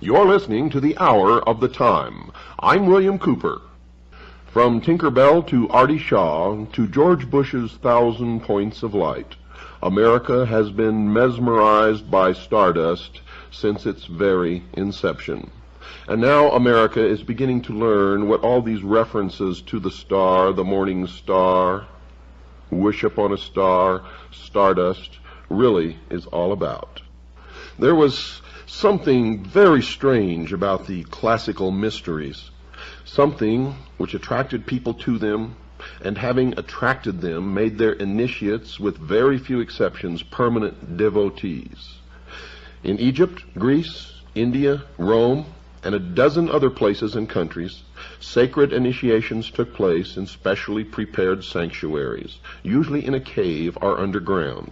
You're listening to the Hour of the Time. I'm William Cooper. From Tinker Bell to Artie Shaw to George Bush's 1,000 Points of Light, America has been mesmerized by stardust since its very inception. And now America is beginning to learn what all these references to the star, the morning star, wish upon a star, stardust, really is all about. There was something very strange about the classical mysteries, something which attracted people to them, and having attracted them, made their initiates, with very few exceptions, permanent devotees. In Egypt, Greece, India, Rome, and a dozen other places and countries, sacred initiations took place in specially prepared sanctuaries, usually in a cave or underground.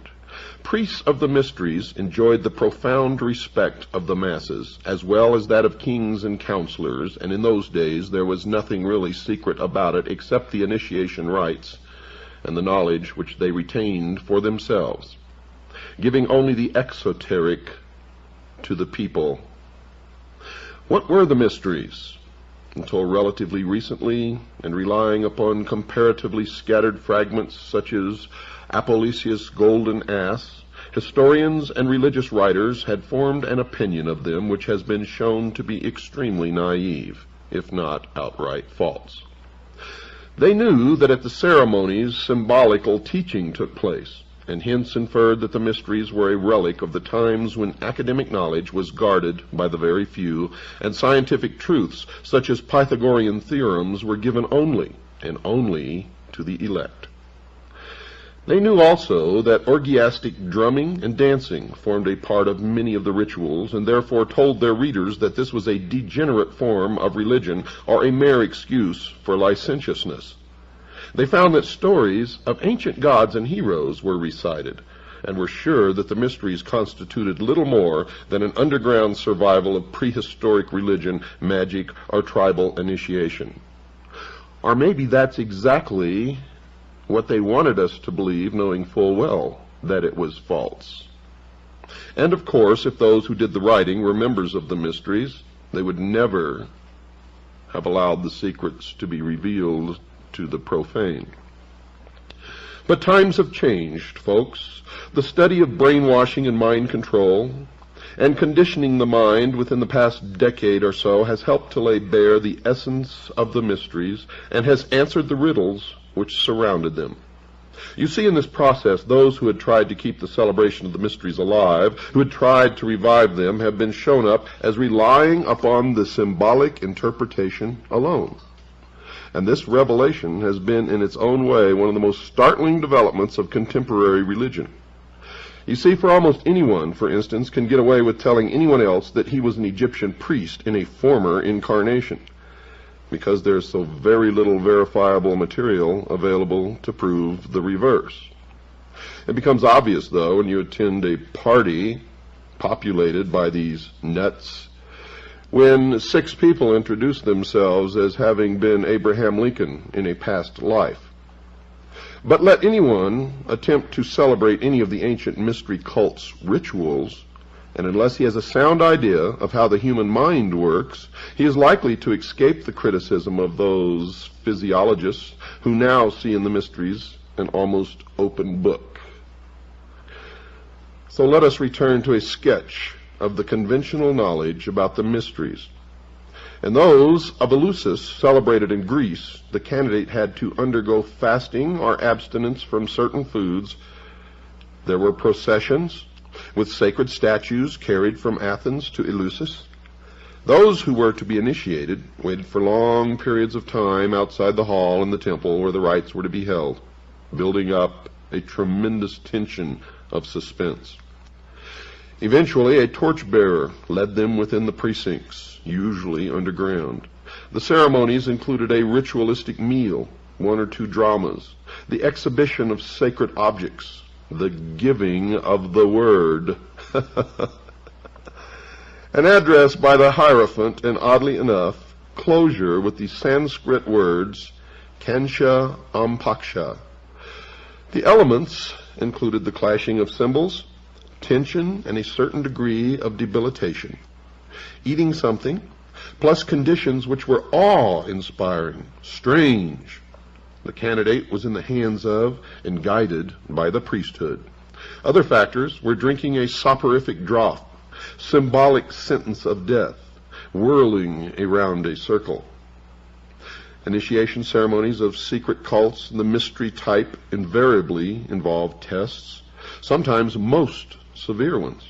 Priests of the mysteries enjoyed the profound respect of the masses, as well as that of kings and counselors, and in those days there was nothing really secret about it except the initiation rites and the knowledge which they retained for themselves, giving only the exoteric to the people. What were the mysteries? Until relatively recently, and relying upon comparatively scattered fragments such as Apollisius' golden ass, historians and religious writers had formed an opinion of them which has been shown to be extremely naive, if not outright false. They knew that at the ceremonies symbolical teaching took place, and hence inferred that the mysteries were a relic of the times when academic knowledge was guarded by the very few, and scientific truths such as Pythagorean theorems were given only, and only, to the elect. They knew also that orgiastic drumming and dancing formed a part of many of the rituals, and therefore told their readers that this was a degenerate form of religion or a mere excuse for licentiousness. They found that stories of ancient gods and heroes were recited, and were sure that the mysteries constituted little more than an underground survival of prehistoric religion, magic, or tribal initiation. Or maybe that's exactly what they wanted us to believe, knowing full well that it was false. And of course, if those who did the writing were members of the mysteries, they would never have allowed the secrets to be revealed to the profane. But times have changed, folks. The study of brainwashing and mind control and conditioning the mind within the past decade or so has helped to lay bare the essence of the mysteries and has answered the riddles which surrounded them. You see, in this process, those who had tried to keep the celebration of the mysteries alive, who had tried to revive them, have been shown up as relying upon the symbolic interpretation alone. And this revelation has been in its own way one of the most startling developments of contemporary religion. You see, for almost anyone, for instance, can get away with telling anyone else that he was an Egyptian priest in a former incarnation, because there's so very little verifiable material available to prove the reverse. It becomes obvious, though, when you attend a party populated by these nuts, when 6 people introduce themselves as having been Abraham Lincoln in a past life. But let anyone attempt to celebrate any of the ancient mystery cult's rituals, and unless he has a sound idea of how the human mind works, he is likely to escape the criticism of those physiologists who now see in the mysteries an almost open book. So let us return to a sketch of the conventional knowledge about the mysteries. And those of Eleusis, celebrated in Greece, the candidate had to undergo fasting or abstinence from certain foods. There were processions with sacred statues carried from Athens to Eleusis. Those who were to be initiated waited for long periods of time outside the hall in the temple where the rites were to be held, building up a tremendous tension of suspense. Eventually, a torchbearer led them within the precincts, usually underground. The ceremonies included a ritualistic meal, one or two dramas, the exhibition of sacred objects, the giving of the word, an address by the Hierophant, and oddly enough, closure with the Sanskrit words, Kansha Ampaksha. The elements included the clashing of cymbals, tension, and a certain degree of debilitation. Eating something, plus conditions which were awe-inspiring, strange. The candidate was in the hands of and guided by the priesthood. Other factors were drinking a soporific draught, symbolic sentence of death, whirling around a circle. Initiation ceremonies of secret cults and the mystery type invariably involved tests, sometimes most severe ones.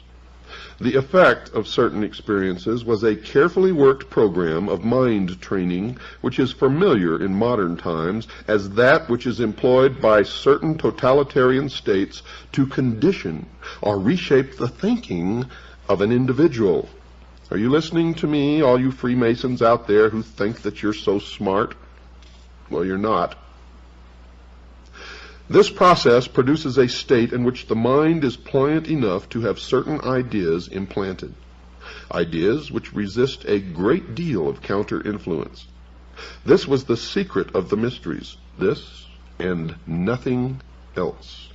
The effect of certain experiences was a carefully worked program of mind training, which is familiar in modern times as that which is employed by certain totalitarian states to condition or reshape the thinking of an individual. Are you listening to me, all you Freemasons out there who think that you're so smart? Well, you're not. This process produces a state in which the mind is pliant enough to have certain ideas implanted, ideas which resist a great deal of counter-influence. This was the secret of the mysteries, this and nothing else.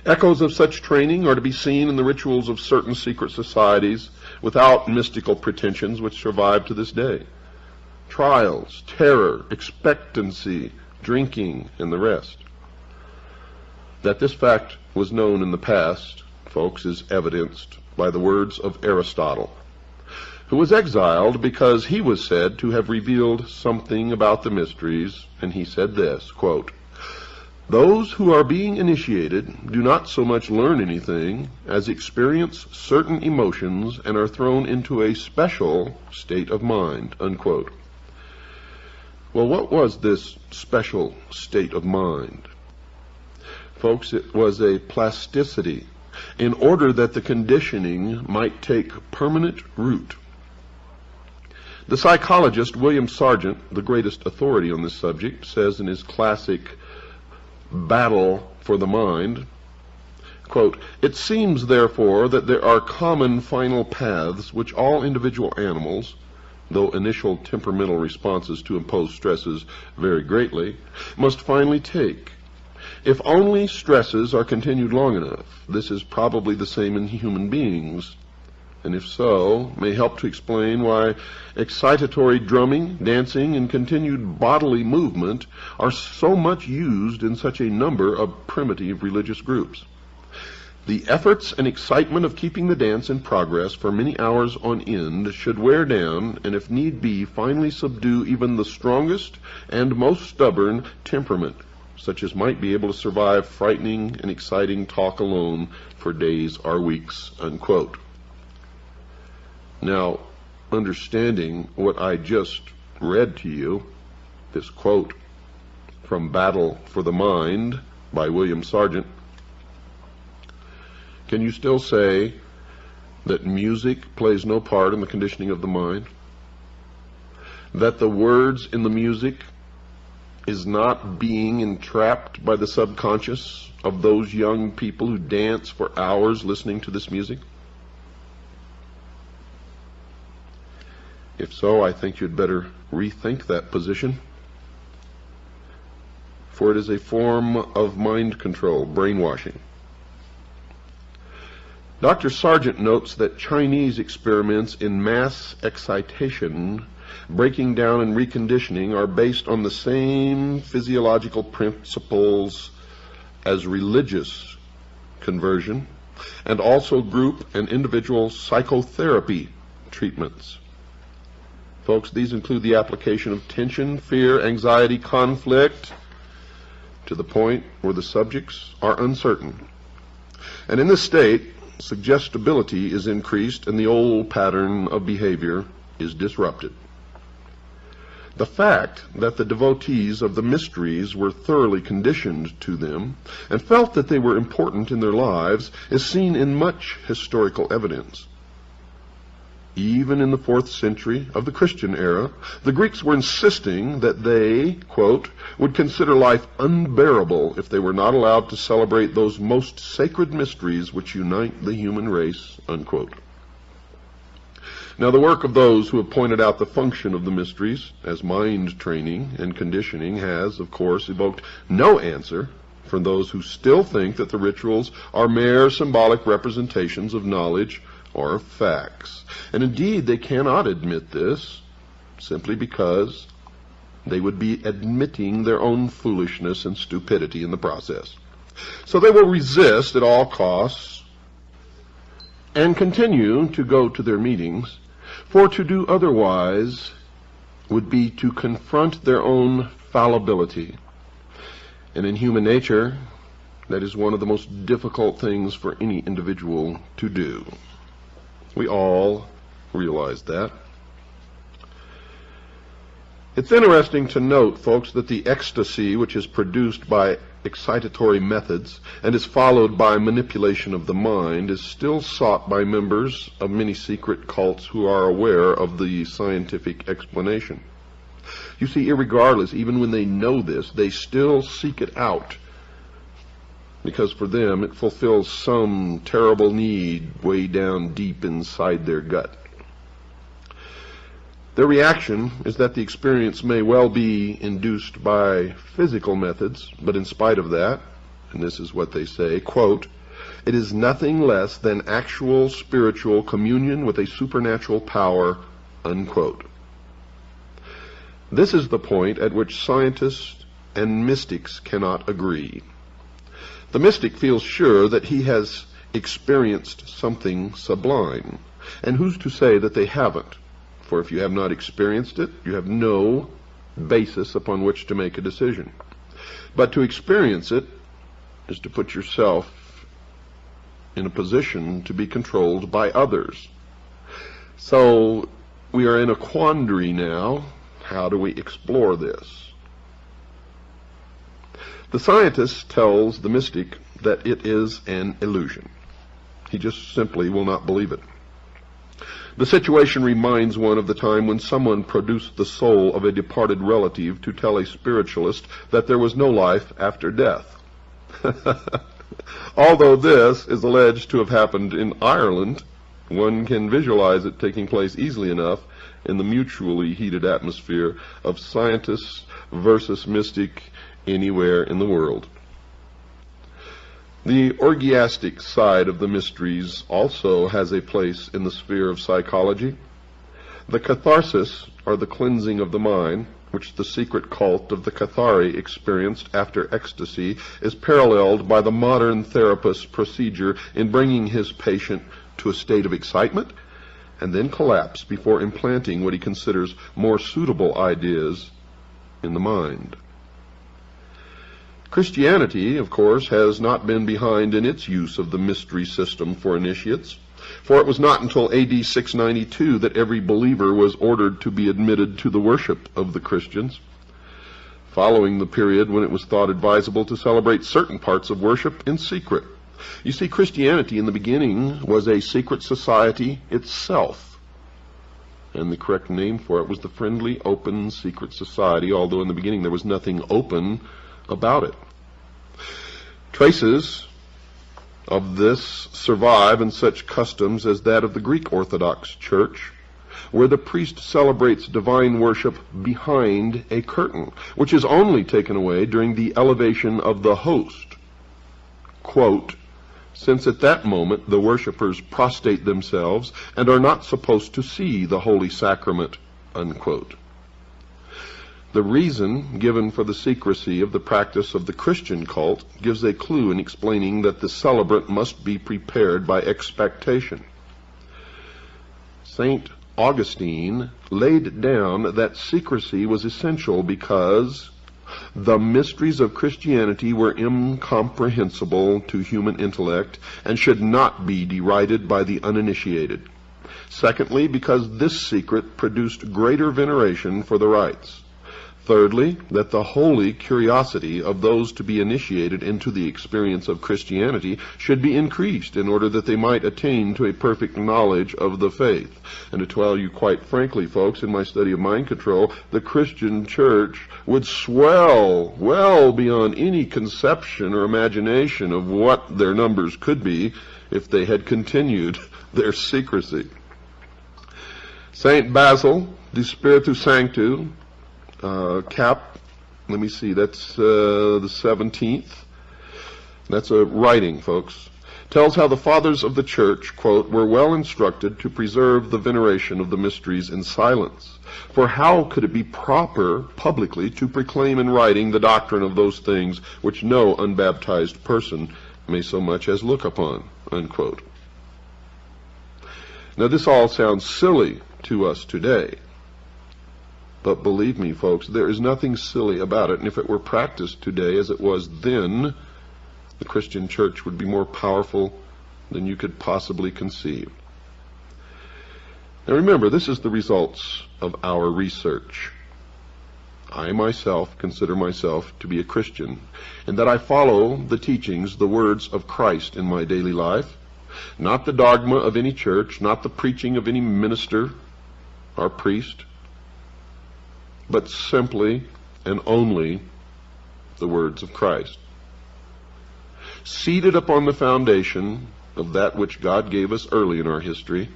Echoes of such training are to be seen in the rituals of certain secret societies without mystical pretensions which survive to this day. Trials, terror, expectancy, drinking, and the rest. That this fact was known in the past, folks, is evidenced by the words of Aristotle, who was exiled because he was said to have revealed something about the mysteries, and he said this, quote, "Those who are being initiated do not so much learn anything as experience certain emotions and are thrown into a special state of mind," unquote. Well, what was this special state of mind? Folks, it was a plasticity in order that the conditioning might take permanent root. The psychologist William Sargent, the greatest authority on this subject, says in his classic Battle for the Mind, quote, "It seems, therefore, that there are common final paths which all individual animals, though initial temperamental responses to imposed stresses vary greatly, must finally take. If only stresses are continued long enough, this is probably the same in human beings, and if so, may help to explain why excitatory drumming, dancing, and continued bodily movement are so much used in such a number of primitive religious groups. The efforts and excitement of keeping the dance in progress for many hours on end should wear down, and if need be, finally subdue even the strongest and most stubborn temperament, such as might be able to survive frightening and exciting talk alone for days or weeks," unquote. Now, understanding what I just read to you, this quote from Battle for the Mind by William Sargent, can you still say that music plays no part in the conditioning of the mind? That the words in the music is not being entrapped by the subconscious of those young people who dance for hours listening to this music? If so, I think you'd better rethink that position, for it is a form of mind control, brainwashing. Dr. Sargent notes that Chinese experiments in mass excitation, breaking down and reconditioning, are based on the same physiological principles as religious conversion, and also group and individual psychotherapy treatments. Folks, these include the application of tension, fear, anxiety, conflict, to the point where the subjects are uncertain. And in this state, suggestibility is increased and the old pattern of behavior is disrupted. The fact that the devotees of the mysteries were thoroughly conditioned to them and felt that they were important in their lives is seen in much historical evidence. Even in the 4th century of the Christian era, the Greeks were insisting that they, quote, would consider life unbearable if they were not allowed to celebrate those most sacred mysteries which unite the human race, unquote. Now, the work of those who have pointed out the function of the mysteries as mind training and conditioning has, of course, evoked no answer from those who still think that the rituals are mere symbolic representations of knowledge or of facts. And indeed, they cannot admit this simply because they would be admitting their own foolishness and stupidity in the process. So they will resist at all costs and continue to go to their meetings, for to do otherwise would be to confront their own fallibility. And in human nature, that is one of the most difficult things for any individual to do. We all realize that. It's interesting to note, folks, that the ecstasy which is produced by excitatory methods and is followed by manipulation of the mind is still sought by members of many secret cults who are aware of the scientific explanation. You see, irregardless, even when they know this, they still seek it out, because for them it fulfills some terrible need way down deep inside their gut. Their reaction is that the experience may well be induced by physical methods, but in spite of that, and this is what they say, quote, it is nothing less than actual spiritual communion with a supernatural power, unquote. This is the point at which scientists and mystics cannot agree. The mystic feels sure that he has experienced something sublime, and who's to say that they haven't? For if you have not experienced it, you have no basis upon which to make a decision. But to experience it is to put yourself in a position to be controlled by others. So we are in a quandary now. How do we explore this? The scientist tells the mystic that it is an illusion. He just simply will not believe it. The situation reminds one of the time when someone produced the soul of a departed relative to tell a spiritualist that there was no life after death. Although this is alleged to have happened in Ireland, one can visualize it taking place easily enough in the mutually heated atmosphere of scientists versus mystic anywhere in the world. The orgiastic side of the mysteries also has a place in the sphere of psychology. The catharsis, or the cleansing of the mind, which the secret cult of the Cathari experienced after ecstasy, is paralleled by the modern therapist's procedure in bringing his patient to a state of excitement and then collapse before implanting what he considers more suitable ideas in the mind. Christianity, of course, has not been behind in its use of the mystery system for initiates, for it was not until AD 692 that every believer was ordered to be admitted to the worship of the Christians, following the period when it was thought advisable to celebrate certain parts of worship in secret. You see, Christianity in the beginning was a secret society itself, and the correct name for it was the Friendly Open Secret Society, although in the beginning there was nothing open about it. Traces of this survive in such customs as that of the Greek Orthodox Church, where the priest celebrates divine worship behind a curtain, which is only taken away during the elevation of the host. Quote, since at that moment the worshippers prostrate themselves and are not supposed to see the holy sacrament, unquote. The reason given for the secrecy of the practice of the Christian cult gives a clue in explaining that the celebrant must be prepared by expectation. Saint Augustine laid down that secrecy was essential because the mysteries of Christianity were incomprehensible to human intellect and should not be derided by the uninitiated. Secondly, because this secret produced greater veneration for the rites. Thirdly, that the holy curiosity of those to be initiated into the experience of Christianity should be increased in order that they might attain to a perfect knowledge of the faith. And to tell you quite frankly, folks, in my study of mind control, the Christian church would swell well beyond any conception or imagination of what their numbers could be if they had continued their secrecy. Saint Basil de Spiritu Sanctu, Cap, let me see, that's the 17th. That's a writing, folks. Tells how the fathers of the church, quote, were well instructed to preserve the veneration of the mysteries in silence. For how could it be proper publicly to proclaim in writing the doctrine of those things which no unbaptized person may so much as look upon, unquote. Now this all sounds silly to us today. But believe me, folks, there is nothing silly about it. And if it were practiced today as it was then, the Christian church would be more powerful than you could possibly conceive. Now remember, this is the results of our research. I myself consider myself to be a Christian, and that I follow the teachings, the words of Christ in my daily life, not the dogma of any church, not the preaching of any minister or priest, but simply and only the words of Christ. Seated upon the foundation of that which God gave us early in our history,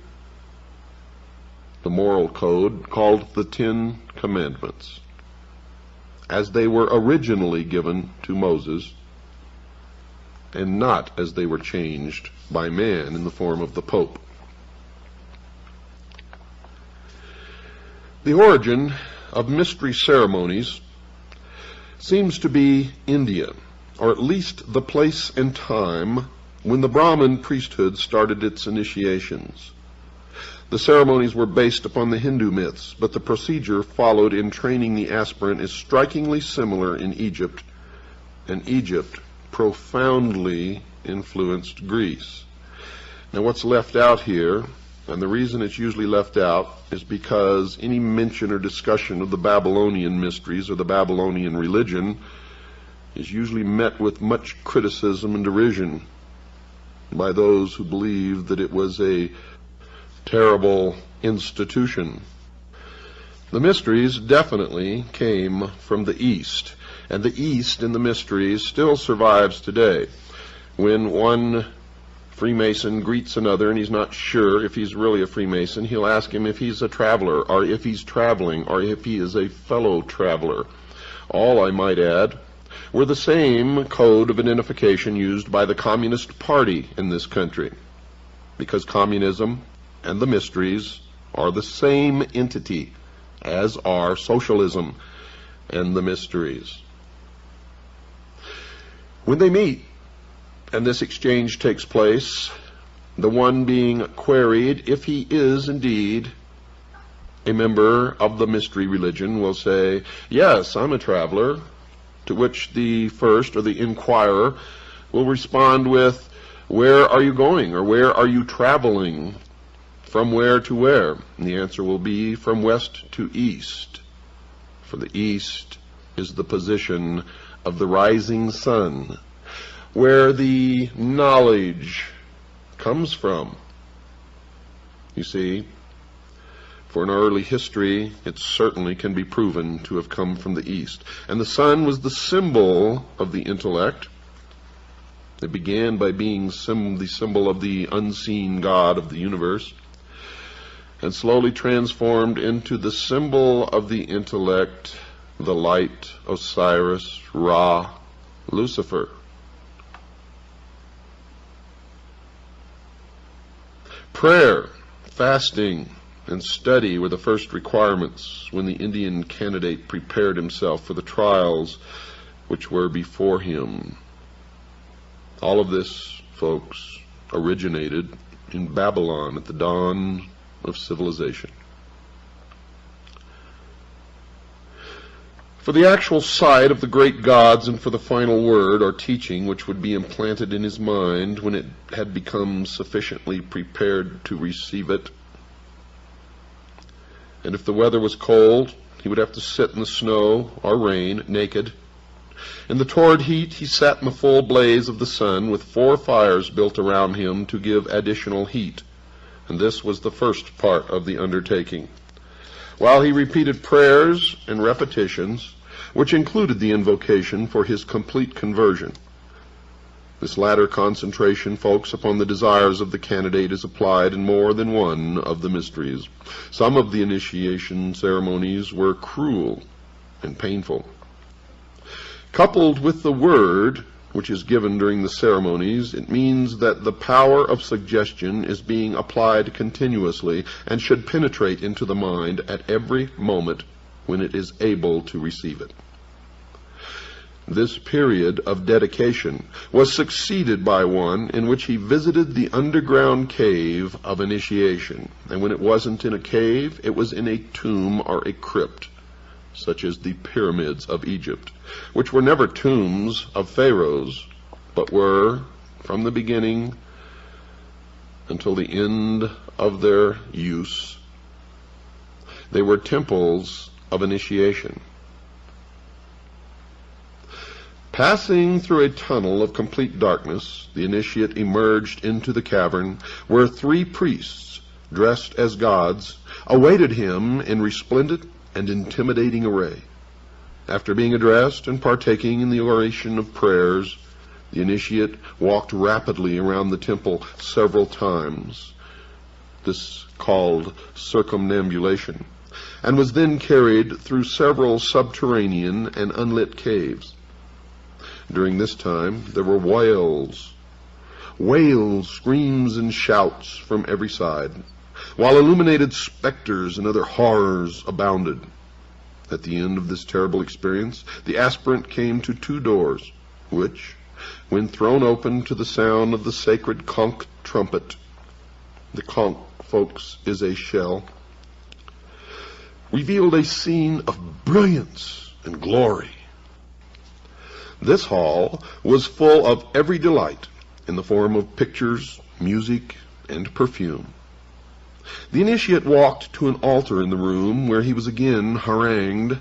the moral code called the Ten Commandments, as they were originally given to Moses, and not as they were changed by man in the form of the Pope. The origin of mystery ceremonies seems to be India, or at least the place and time when the Brahmin priesthood started its initiations. The ceremonies were based upon the Hindu myths, but the procedure followed in training the aspirant is strikingly similar in Egypt, and Egypt profoundly influenced Greece. Now what's left out here, and the reason it's usually left out, is because any mention or discussion of the Babylonian mysteries or the Babylonian religion is usually met with much criticism and derision by those who believe that it was a terrible institution. The mysteries definitely came from the East, and the East in the mysteries still survives today. When one Freemason greets another and he's not sure if he's really a Freemason, he'll ask him if he's a traveler, or if he's traveling, or if he is a fellow traveler. All, I might add, were the same code of identification used by the Communist Party in this country, because communism and the mysteries are the same entity as are socialism and the mysteries. When they meet, and this exchange takes place, the one being queried if he is indeed a member of the mystery religion will say, "Yes, I'm a traveler," to which the first, or the inquirer, will respond with, "Where are you going?" or "Where are you traveling? From where to where?" And the answer will be, "From west to east." For the east is the position of the rising sun, where the knowledge comes from. You see, for in our early history, it certainly can be proven to have come from the East. And the sun was the symbol of the intellect. It began by being the symbol of the unseen God of the universe, and slowly transformed into the symbol of the intellect, the light, Osiris, Ra, Lucifer. Prayer, fasting, and study were the first requirements when the Indian candidate prepared himself for the trials which were before him. All of this, folks, originated in Babylon at the dawn of civilization. for the actual sight of the great gods and for the final word or teaching which would be implanted in his mind when it had become sufficiently prepared to receive it. And if the weather was cold, he would have to sit in the snow or rain, naked. In the torrid heat, he sat in the full blaze of the sun with 4 fires built around him to give additional heat. And this was the first part of the undertaking. While he repeated prayers and repetitions, which included the invocation for his complete conversion. This latter concentration, folks, upon the desires of the candidate is applied in more than one of the mysteries. Some of the initiation ceremonies were cruel and painful. Coupled with the word which is given during the ceremonies, it means that the power of suggestion is being applied continuously and should penetrate into the mind at every moment when it is able to receive it. This period of dedication was succeeded by one in which he visited the underground cave of initiation. And when it wasn't in a cave, it was in a tomb or a crypt, such as the pyramids of Egypt, which were never tombs of pharaohs, but were, from the beginning until the end of their use, they were temples of initiation. Passing through a tunnel of complete darkness, the initiate emerged into the cavern, where 3 priests, dressed as gods, awaited him in resplendent and intimidating array. After being addressed and partaking in the oration of prayers, the initiate walked rapidly around the temple several times, this called circumambulation, and was then carried through several subterranean and unlit caves. During this time, there were wails, screams, and shouts from every side, while illuminated specters and other horrors abounded. At the end of this terrible experience, the aspirant came to 2 doors, which, when thrown open to the sound of the sacred conch trumpet, the conch, folks, is a shell, revealed a scene of brilliance and glory. This hall was full of every delight in the form of pictures, music, and perfume. The initiate walked to an altar in the room where he was again harangued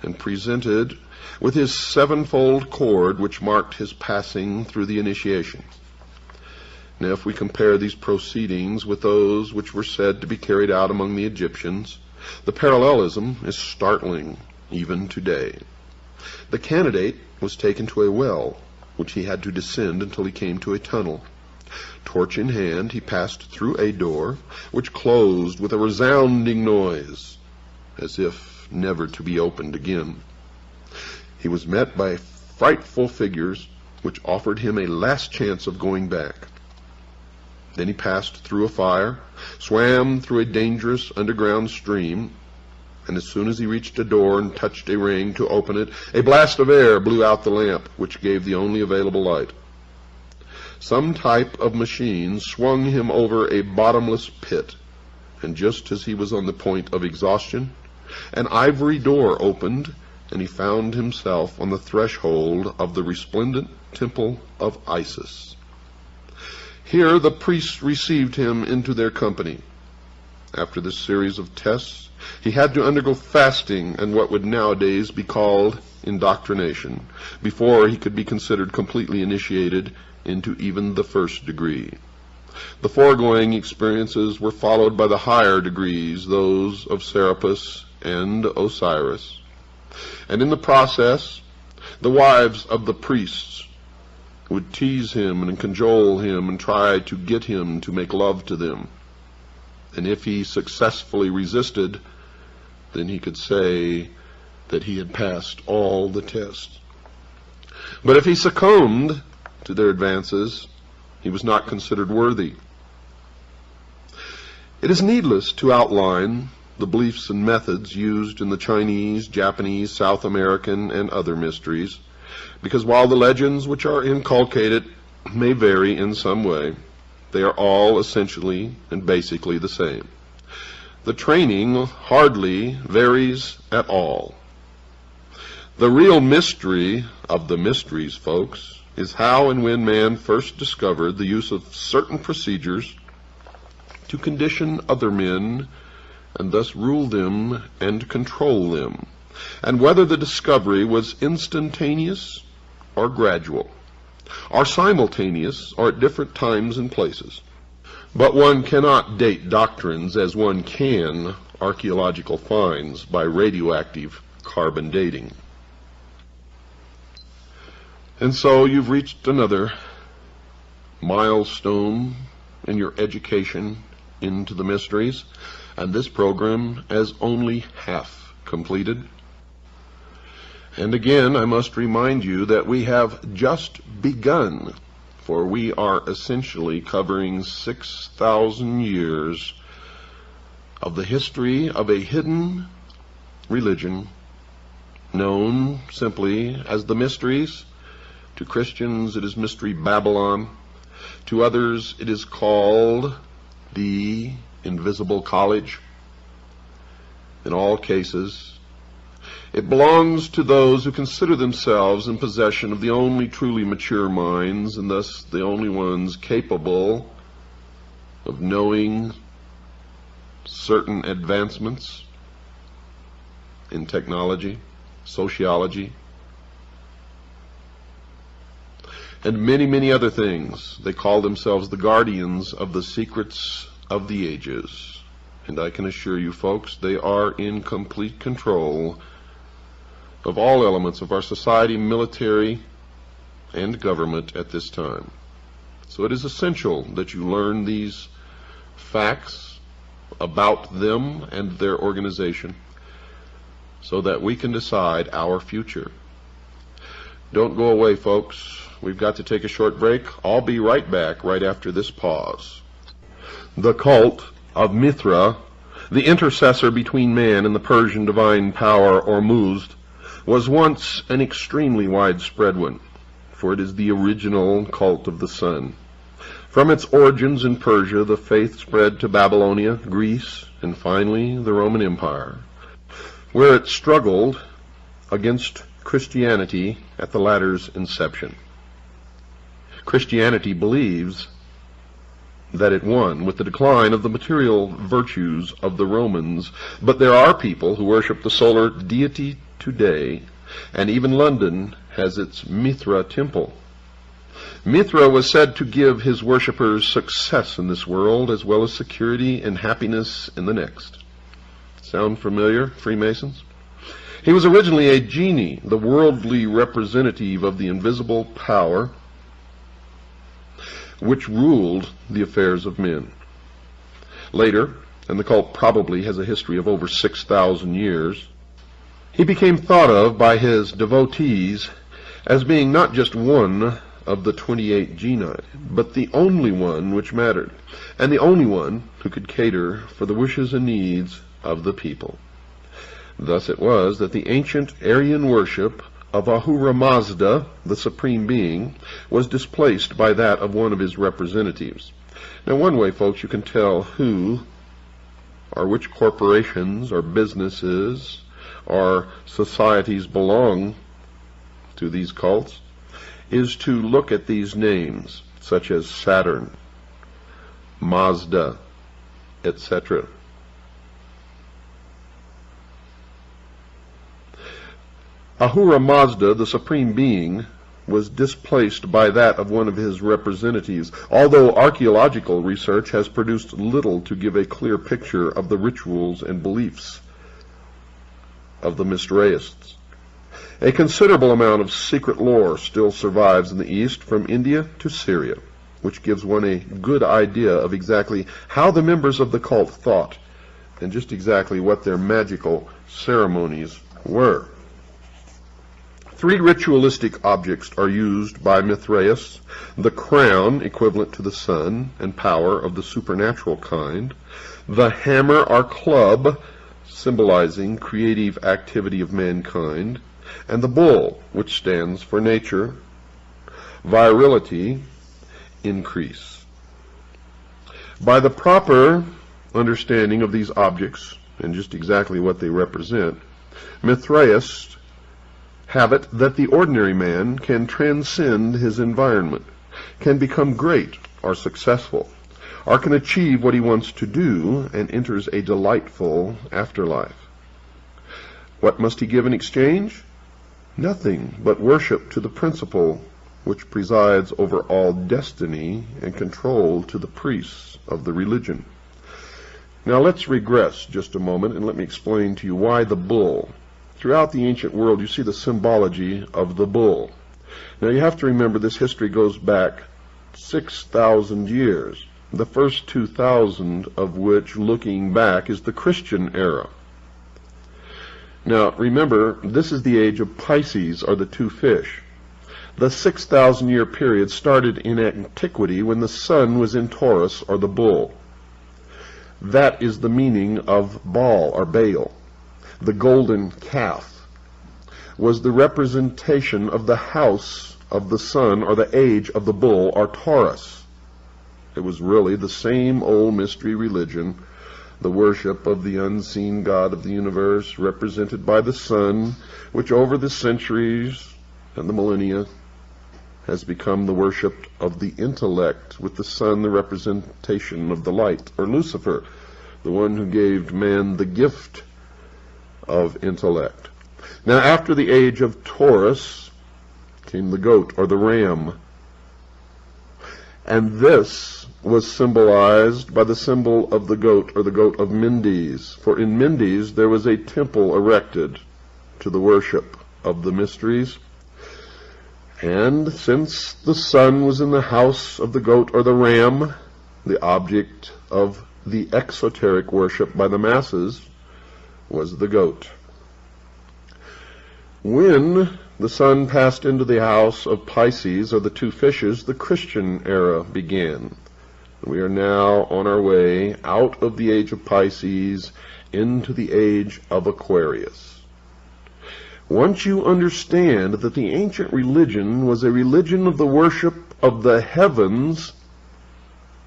and presented with his 7-fold cord which marked his passing through the initiation. Now, if we compare these proceedings with those which were said to be carried out among the Egyptians, the parallelism is startling even today. The candidate was taken to a well, which he had to descend until he came to a tunnel. Torch in hand, he passed through a door, which closed with a resounding noise, as if never to be opened again. He was met by frightful figures, which offered him a last chance of going back. Then he passed through a fire, swam through a dangerous underground stream, and as soon as he reached a door and touched a ring to open it, a blast of air blew out the lamp, which gave the only available light. Some type of machine swung him over a bottomless pit, and just as he was on the point of exhaustion, an ivory door opened, and he found himself on the threshold of the resplendent temple of Isis. Here the priests received him into their company. After this series of tests, he had to undergo fasting and what would nowadays be called indoctrination before he could be considered completely initiated into even the 1st degree. The foregoing experiences were followed by the higher degrees, those of Serapis and Osiris. And in the process, the wives of the priests would tease him and cajole him and try to get him to make love to them. And if he successfully resisted, then he could say that he had passed all the tests. But if he succumbed to their advances, he was not considered worthy. It is needless to outline the beliefs and methods used in the Chinese, Japanese, South American, and other mysteries, because while the legends which are inculcated may vary in some way, they are all essentially and basically the same. The training hardly varies at all. The real mystery of the mysteries, folks, is how and when man first discovered the use of certain procedures to condition other men and thus rule them and control them, and whether the discovery was instantaneous or gradual, or simultaneous or at different times and places. But one cannot date doctrines as one can archaeological finds by radioactive carbon dating. And so you've reached another milestone in your education into the mysteries, and this program is only half completed. And again, I must remind you that we have just begun, for we are essentially covering 6,000 years of the history of a hidden religion known simply as the mysteries. To Christians, it is Mystery Babylon. To others, it is called the Invisible College. In all cases, it belongs to those who consider themselves in possession of the only truly mature minds, and thus the only ones capable of knowing certain advancements in technology, sociology, and many, many other things. They call themselves the guardians of the secrets of the ages. And I can assure you, folks, they are in complete control of all elements of our society, military, and government at this time. So it is essential that you learn these facts about them and their organization so that we can decide our future. Don't go away, folks. We've got to take a short break. I'll be right back right after this pause. The cult of Mithra, the intercessor between man and the Persian divine power Ormuzd, was once an extremely widespread one, for it is the original cult of the sun. From its origins in Persia, the faith spread to Babylonia, Greece, and finally the Roman Empire, where it struggled against Christianity at the latter's inception. Christianity believes that it won with the decline of the material virtues of the Romans, but there are people who worship the solar deity today, and even London has its Mithra temple. Mithra was said to give his worshippers success in this world as well as security and happiness in the next. Sound familiar, Freemasons? He was originally a genie, the worldly representative of the invisible power which ruled the affairs of men. Later, and the cult probably has a history of over 6,000 years, he became thought of by his devotees as being not just one of the 28 genii, but the only one which mattered, and the only one who could cater for the wishes and needs of the people. Thus it was that the ancient Aryan worship of Ahura Mazda, the Supreme Being, was displaced by that of one of his representatives. Now, one way, folks, you can tell who or which corporations or businesses or societies belong to these cults is to look at these names, such as Saturn, Mazda, etc. Ahura Mazda, the Supreme Being, was displaced by that of one of his representatives, although archaeological research has produced little to give a clear picture of the rituals and beliefs of the Mithraists. A considerable amount of secret lore still survives in the East, from India to Syria, which gives one a good idea of exactly how the members of the cult thought and just exactly what their magical ceremonies were. 3 ritualistic objects are used by Mithraists: the crown, equivalent to the sun and power of the supernatural kind; the hammer or club, symbolizing creative activity of mankind; and the bull, which stands for nature, virility, increase. By the proper understanding of these objects and just exactly what they represent, Mithraists have it that the ordinary man can transcend his environment, can become great or successful, or can achieve what he wants to do and enters a delightful afterlife. What must he give in exchange? Nothing but worship to the principle which presides over all destiny and control to the priests of the religion. Now let's regress just a moment and let me explain to you why the bull. Throughout the ancient world you see the symbology of the bull. Now you have to remember this history goes back 6,000 years, the first 2,000 of which, looking back, is the Christian era. Now remember, this is the age of Pisces, or the two fish. The 6,000-year period started in antiquity when the sun was in Taurus, or the bull. That is the meaning of Baal, or Baal. The golden calf was the representation of the house of the sun, or the age of the bull, or Taurus. It was really the same old mystery religion, the worship of the unseen God of the universe, represented by the sun, which over the centuries and the millennia has become the worship of the intellect, with the sun the representation of the light, or Lucifer, the one who gave man the gift of intellect. Now after the age of Taurus came the goat, or the ram, and this was symbolized by the symbol of the goat, or the goat of Mendes. For in Mendes there was a temple erected to the worship of the mysteries. And since the sun was in the house of the goat or the ram, the object of the exoteric worship by the masses was the goat. When the sun passed into the house of Pisces, or the two fishes, the Christian era began. We are now on our way out of the age of Pisces into the age of Aquarius. Once you understand that the ancient religion was a religion of the worship of the heavens,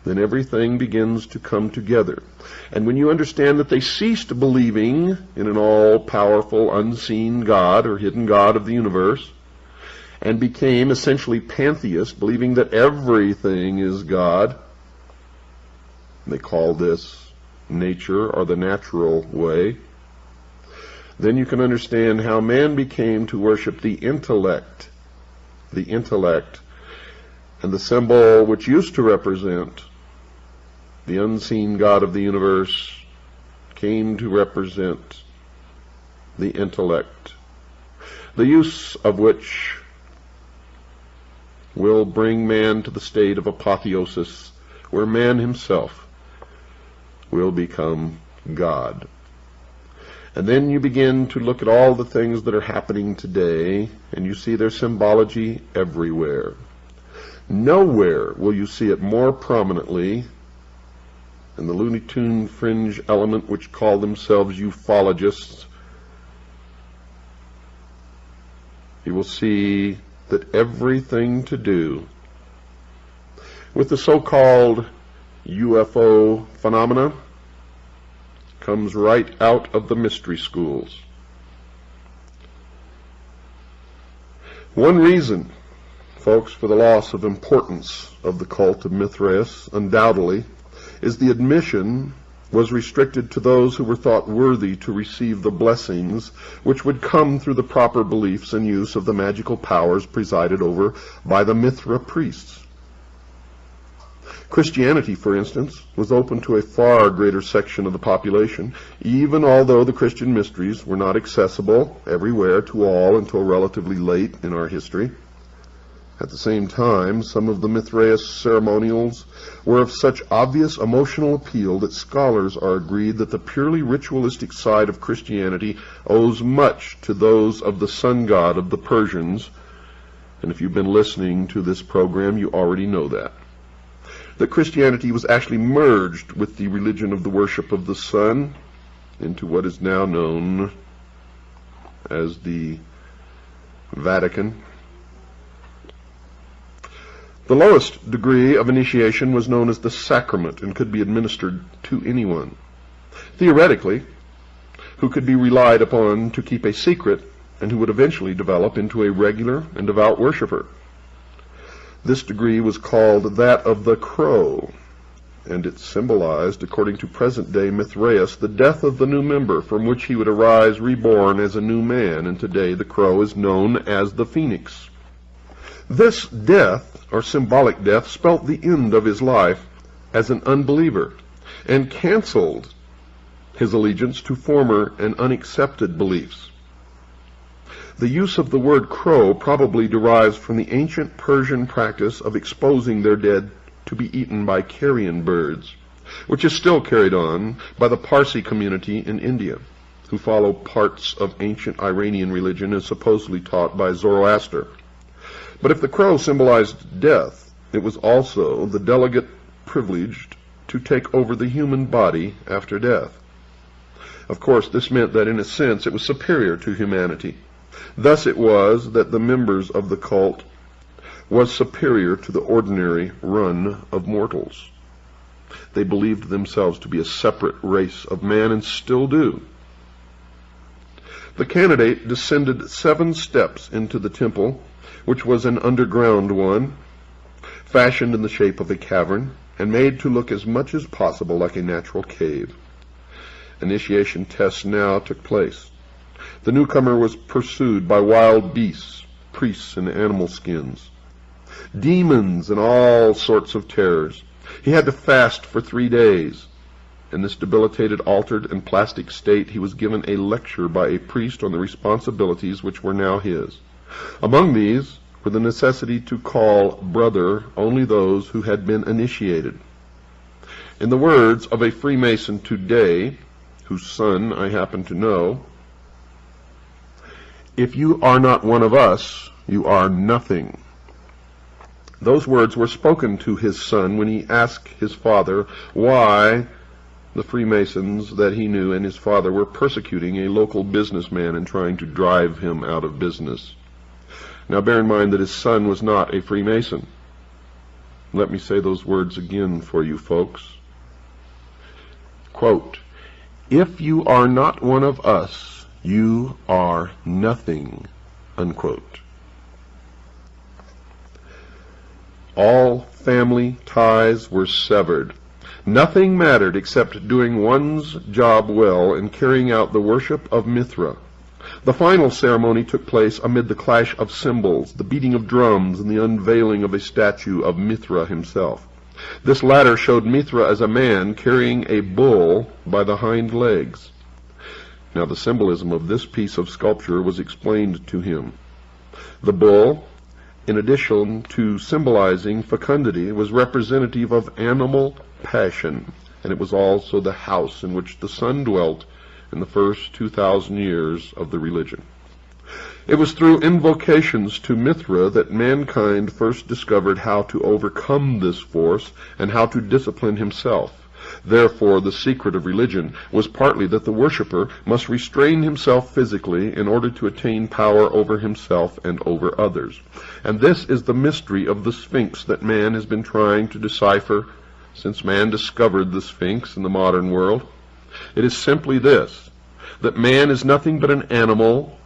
then everything begins to come together. And when you understand that they ceased believing in an all-powerful, unseen God, or hidden God of the universe, and became essentially pantheists, believing that everything is God, they call this nature, or the natural way, then you can understand how man became to worship the intellect, and the symbol which used to represent the unseen God of the universe came to represent the intellect, the use of which will bring man to the state of apotheosis, where man himself will become God. And then you begin to look at all the things that are happening today, and you see their symbology everywhere. Nowhere will you see it more prominently than the Looney Tune fringe element which call themselves ufologists. You will see that everything to do with the so-called UFO phenomena comes right out of the mystery schools. One reason, folks, for the loss of importance of the cult of Mithras, undoubtedly, is the admission was restricted to those who were thought worthy to receive the blessings which would come through the proper beliefs and use of the magical powers presided over by the Mithra priests. Christianity, for instance, was open to a far greater section of the population, even although the Christian mysteries were not accessible everywhere to all until relatively late in our history. At the same time, some of the Mithraeus ceremonials were of such obvious emotional appeal that scholars are agreed that the purely ritualistic side of Christianity owes much to those of the sun god of the Persians, and if you've been listening to this program, you already know that Christianity was actually merged with the religion of the worship of the sun into what is now known as the Vatican. The lowest degree of initiation was known as the sacrament and could be administered to anyone. Theoretically, who could be relied upon to keep a secret and who would eventually develop into a regular and devout worshiper. This degree was called that of the crow, and it symbolized, according to present-day Mithraeus, the death of the new member, from which he would arise reborn as a new man, and today the crow is known as the phoenix. This death, or symbolic death, spelt the end of his life as an unbeliever, and canceled his allegiance to former and unaccepted beliefs. The use of the word crow probably derives from the ancient Persian practice of exposing their dead to be eaten by carrion birds, which is still carried on by the Parsi community in India, who follow parts of ancient Iranian religion as supposedly taught by Zoroaster. But if the crow symbolized death, it was also the delegate privileged to take over the human body after death. Of course, this meant that in a sense it was superior to humanity. Thus it was that the members of the cult was superior to the ordinary run of mortals. They believed themselves to be a separate race of man, and still do. The candidate descended 7 steps into the temple, which was an underground one, fashioned in the shape of a cavern, and made to look as much as possible like a natural cave. Initiation tests now took place. The newcomer was pursued by wild beasts, priests in animal skins, demons, and all sorts of terrors. He had to fast for 3 days. In this debilitated, altered, and plastic state, he was given a lecture by a priest on the responsibilities which were now his. Among these were the necessity to call brother only those who had been initiated. In the words of a Freemason today, whose son I happen to know, "If you are not one of us, you are nothing." Those words were spoken to his son when he asked his father why the Freemasons that he knew and his father were persecuting a local businessman and trying to drive him out of business. Now bear in mind that his son was not a Freemason. Let me say those words again for you folks. Quote, "If you are not one of us, you are nothing," unquote. All family ties were severed. Nothing mattered except doing one's job well and carrying out the worship of Mithra. The final ceremony took place amid the clash of cymbals, the beating of drums, and the unveiling of a statue of Mithra himself. This latter showed Mithra as a man carrying a bull by the hind legs. Now the symbolism of this piece of sculpture was explained to him. The bull, in addition to symbolizing fecundity, was representative of animal passion, and it was also the house in which the sun dwelt in the first 2,000 years of the religion. It was through invocations to Mithra that mankind first discovered how to overcome this force and how to discipline himself. Therefore, the secret of religion was partly that the worshipper must restrain himself physically in order to attain power over himself and over others. And this is the mystery of the Sphinx that man has been trying to decipher since man discovered the Sphinx in the modern world. It is simply this, that man is nothing but an animal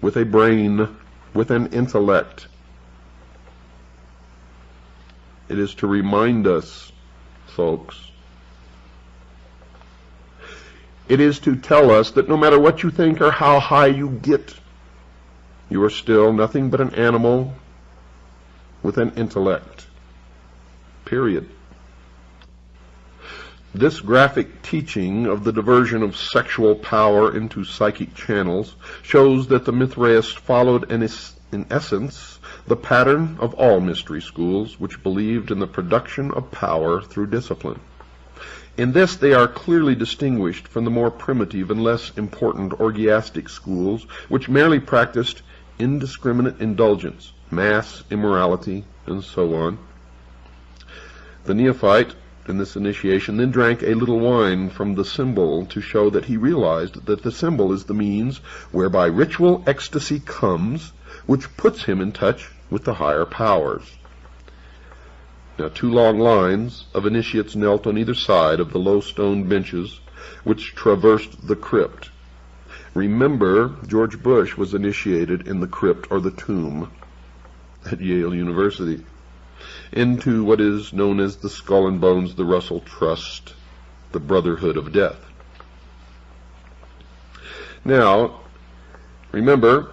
with a brain, with an intellect. It is to remind us, folks, it is to tell us that no matter what you think or how high you get, you are still nothing but an animal with an intellect. Period. This graphic teaching of the diversion of sexual power into psychic channels shows that the Mithraists followed in essence the pattern of all mystery schools which believed in the production of power through discipline. In this they are clearly distinguished from the more primitive and less important orgiastic schools which merely practiced indiscriminate indulgence, mass immorality, and so on. The neophyte in this initiation then drank a little wine from the symbol to show that he realized that the symbol is the means whereby ritual ecstasy comes, which puts him in touch with the higher powers. Now 2 long lines of initiates knelt on either side of the low stone benches which traversed the crypt, Remember, George Bush was initiated in the crypt or the tomb at Yale University into what is known as the Skull and Bones, the Russell Trust, the Brotherhood of Death. Now, remember,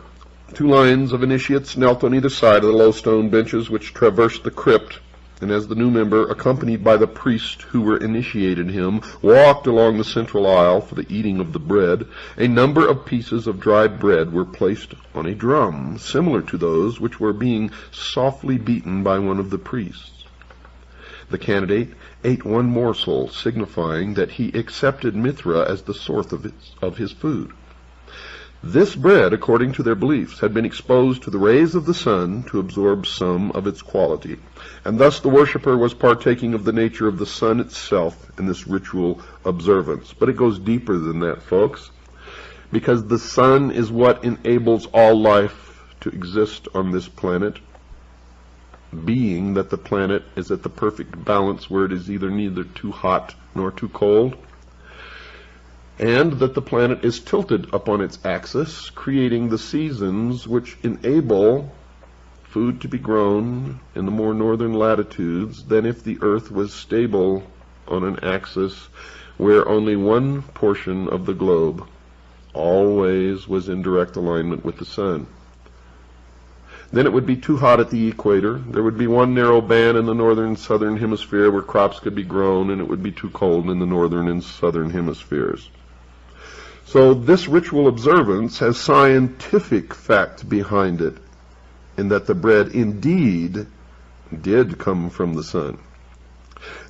2 lines of initiates knelt on either side of the low stone benches which traversed the crypt, and as the new member, accompanied by the priest who were initiated him, walked along the central aisle for the eating of the bread, a number of pieces of dried bread were placed on a drum, similar to those which were being softly beaten by one of the priests. The candidate ate one morsel, signifying that he accepted Mithra as the source of his food. This bread, according to their beliefs, had been exposed to the rays of the sun to absorb some of its quality, and thus the worshipper was partaking of the nature of the sun itself in this ritual observance. But it goes deeper than that, folks, because the sun is what enables all life to exist on this planet, being that the planet is at the perfect balance where it is neither too hot nor too cold, and that the planet is tilted upon its axis, creating the seasons which enable food to be grown in the more northern latitudes than if the Earth was stable on an axis where only one portion of the globe always was in direct alignment with the sun. Then it would be too hot at the equator. There would be one narrow band in the northern and southern hemisphere where crops could be grown, and it would be too cold in the northern and southern hemispheres. So this ritual observance has scientific fact behind it, in that the bread indeed did come from the sun.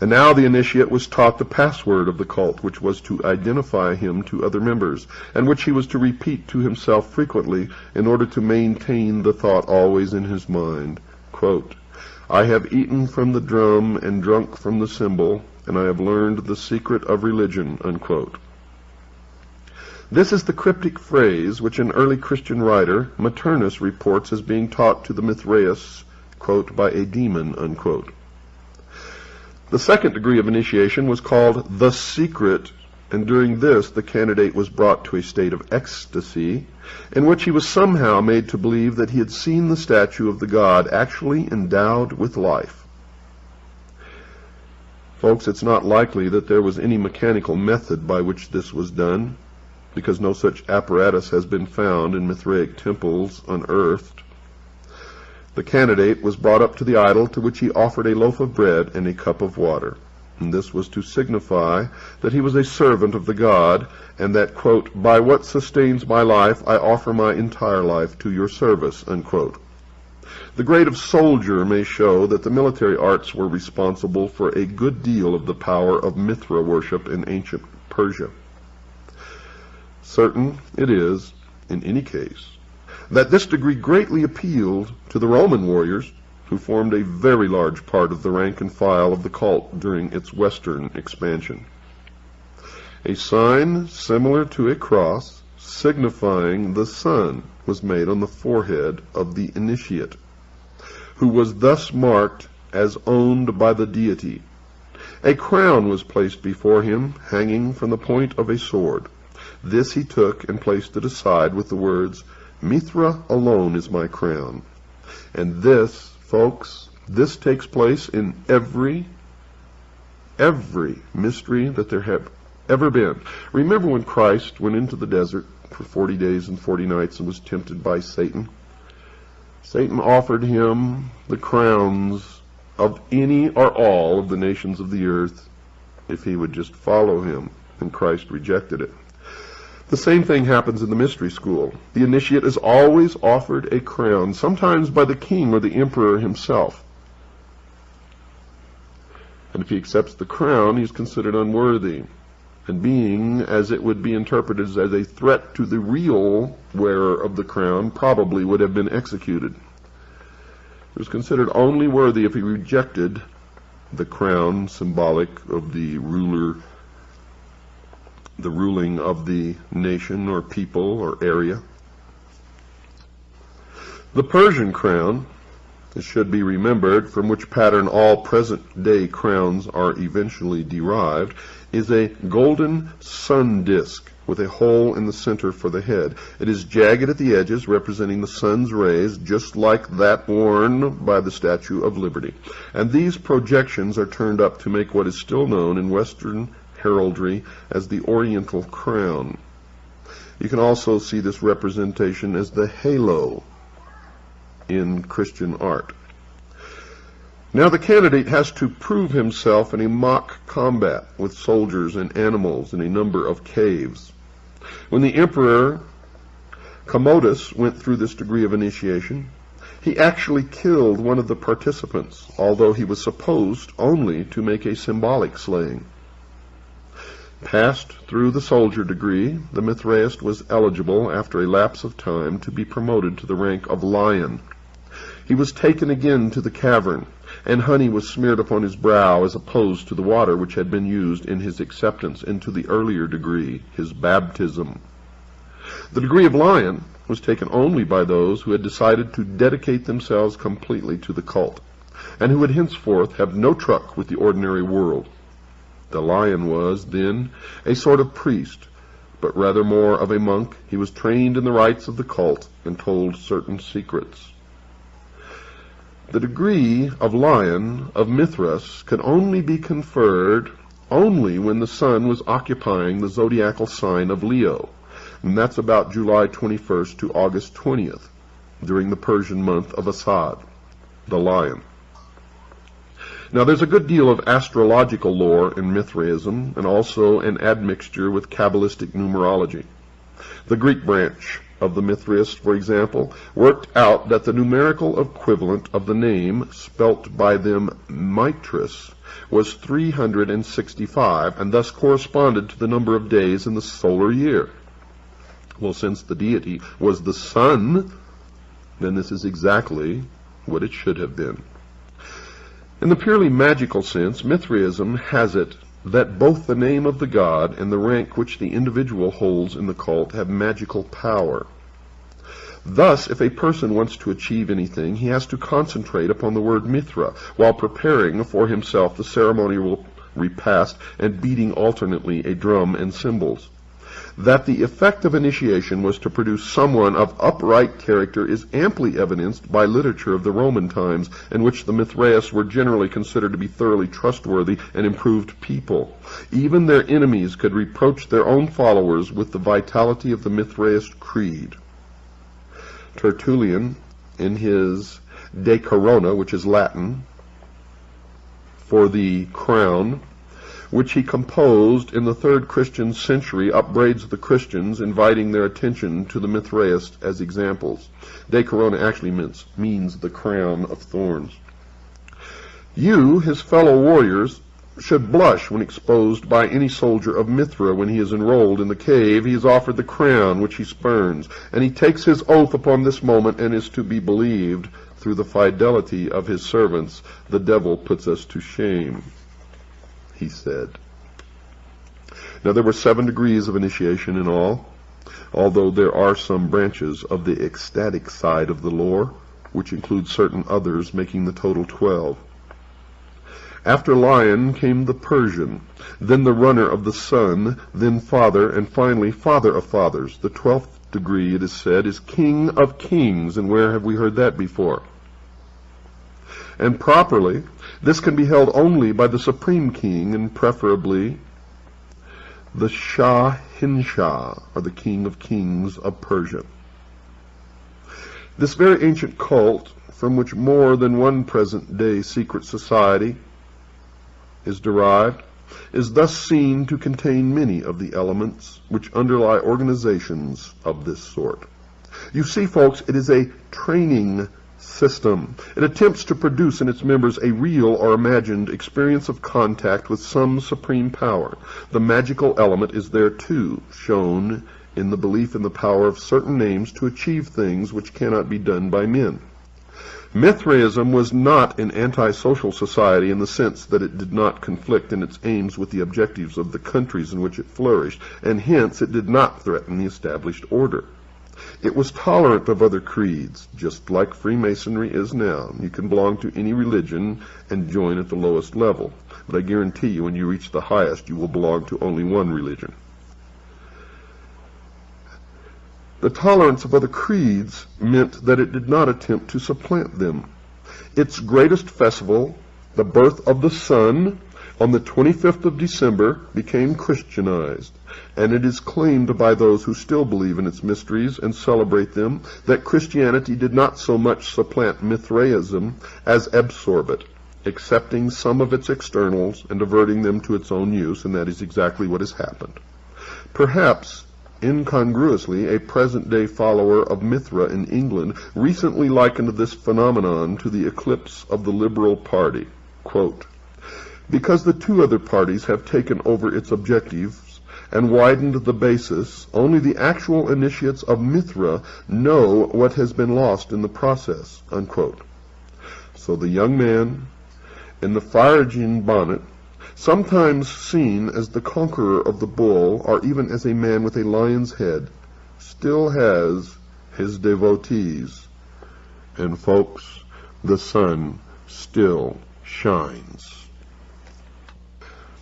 And now the initiate was taught the password of the cult, which was to identify him to other members, and which he was to repeat to himself frequently in order to maintain the thought always in his mind. Quote, "I have eaten from the drum and drunk from the cymbal, and I have learned the secret of religion." Unquote. This is the cryptic phrase which an early Christian writer, Maternus, reports as being taught to the Mithraeus, quote, by a demon, unquote. The second degree of initiation was called the secret, and during this the candidate was brought to a state of ecstasy, in which he was somehow made to believe that he had seen the statue of the god actually endowed with life. Folks, it's not likely that there was any mechanical method by which this was done, because no such apparatus has been found in Mithraic temples unearthed. The candidate was brought up to the idol, to which he offered a loaf of bread and a cup of water. And this was to signify that he was a servant of the god, and that, quote, "by what sustains my life, I offer my entire life to your service," unquote. The grade of soldier may show that the military arts were responsible for a good deal of the power of Mithra worship in ancient Persia. Certain it is, in any case, that this degree greatly appealed to the Roman warriors, who formed a very large part of the rank and file of the cult during its western expansion. A sign similar to a cross, signifying the sun, was made on the forehead of the initiate, who was thus marked as owned by the deity. A crown was placed before him, hanging from the point of a sword. This he took and placed it aside with the words, "Mithra alone is my crown." And this, folks, this takes place in every mystery that there have ever been. Remember when Christ went into the desert for 40 days and 40 nights and was tempted by Satan? Satan offered him the crowns of any or all of the nations of the earth if he would just follow him, and Christ rejected it. The same thing happens in the mystery school. The initiate is always offered a crown, sometimes by the king or the emperor himself. And if he accepts the crown, he is considered unworthy, and being, as it would be interpreted as a threat to the real wearer of the crown, probably would have been executed. He was considered only worthy if he rejected the crown, symbolic of the ruler, the ruling of the nation or people or area. The Persian crown, it should be remembered, from which pattern all present-day crowns are eventually derived, is a golden sun disk with a hole in the center for the head. It is jagged at the edges, representing the sun's rays, just like that worn by the Statue of Liberty. And these projections are turned up to make what is still known in Western heraldry as the Oriental crown. You can also see this representation as the halo in Christian art. Now the candidate has to prove himself in a mock combat with soldiers and animals in a number of caves. When the Emperor Commodus went through this degree of initiation, he actually killed one of the participants, although he was supposed only to make a symbolic slaying. Passed through the soldier degree, the Mithraist was eligible after a lapse of time to be promoted to the rank of lion. He was taken again to the cavern, and honey was smeared upon his brow as opposed to the water which had been used in his acceptance into the earlier degree, his baptism. The degree of lion was taken only by those who had decided to dedicate themselves completely to the cult, and who would henceforth have no truck with the ordinary world. The lion was, then, a sort of priest, but rather more of a monk. He was trained in the rites of the cult and told certain secrets. The degree of lion of Mithras could only be conferred only when the sun was occupying the zodiacal sign of Leo, and that's about July 21st to August 20th, during the Persian month of Asad, the lion. Now there's a good deal of astrological lore in Mithraism, and also an admixture with Kabbalistic numerology. The Greek branch of the Mithraists, for example, worked out that the numerical equivalent of the name, spelt by them Mithras, was 365, and thus corresponded to the number of days in the solar year. Well, since the deity was the sun, then this is exactly what it should have been. In the purely magical sense, Mithraism has it that both the name of the god and the rank which the individual holds in the cult have magical power. Thus, if a person wants to achieve anything, he has to concentrate upon the word Mithra while preparing for himself the ceremonial repast and beating alternately a drum and cymbals. That the effect of initiation was to produce someone of upright character is amply evidenced by literature of the Roman times, in which the Mithraists were generally considered to be thoroughly trustworthy and improved people. Even their enemies could reproach their own followers with the vitality of the Mithraist creed. Tertullian, in his De Corona, which is Latin for the crown, which he composed in the 3rd Christian century, upbraids the Christians, inviting their attention to the Mithraists as examples. De Corona actually means the crown of thorns. You, his fellow warriors, should blush when exposed by any soldier of Mithra. When he is enrolled in the cave, he is offered the crown which he spurns, and he takes his oath upon this moment, and is to be believed. Through the fidelity of his servants, the devil puts us to shame, he said. Now there were 7 degrees of initiation in all, although there are some branches of the ecstatic side of the lore, which include certain others, making the total 12. After lion came the Persian, then the runner of the sun, then father, and finally father of fathers. The 12th degree, it is said, is king of kings, and where have we heard that before? And properly, this can be held only by the supreme king, and preferably the Shah-Hinshah, or the king of kings of Persia. This very ancient cult, from which more than one present-day secret society is derived, is thus seen to contain many of the elements which underlie organizations of this sort. You see, folks, it is a training system. It attempts to produce in its members a real or imagined experience of contact with some supreme power. The magical element is there too, shown in the belief in the power of certain names to achieve things which cannot be done by men. Mithraism was not an anti-social society in the sense that it did not conflict in its aims with the objectives of the countries in which it flourished, and hence it did not threaten the established order. It was tolerant of other creeds, just like Freemasonry is now. You can belong to any religion and join at the lowest level, but I guarantee you when you reach the highest, you will belong to only one religion. The tolerance of other creeds meant that it did not attempt to supplant them. Its greatest festival, the birth of the sun, on the 25th of December, became Christianized, and it is claimed by those who still believe in its mysteries and celebrate them that Christianity did not so much supplant Mithraism as absorb it, accepting some of its externals and diverting them to its own use, and that is exactly what has happened. Perhaps, incongruously, a present-day follower of Mithra in England recently likened this phenomenon to the eclipse of the Liberal Party. Quote, "Because the two other parties have taken over its objectives and widened the basis, only the actual initiates of Mithra know what has been lost in the process." Unquote. So the young man in the Phrygian bonnet, sometimes seen as the conqueror of the bull, or even as a man with a lion's head, still has his devotees. And folks, the sun still shines.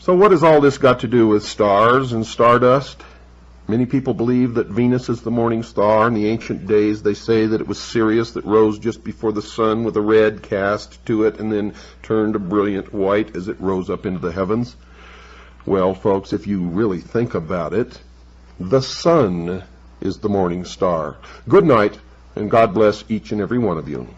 So what has all this got to do with stars and stardust? Many people believe that Venus is the morning star. In the ancient days, they say that it was Sirius that rose just before the sun with a red cast to it and then turned a brilliant white as it rose up into the heavens. Well, folks, if you really think about it, the sun is the morning star. Good night, and God bless each and every one of you.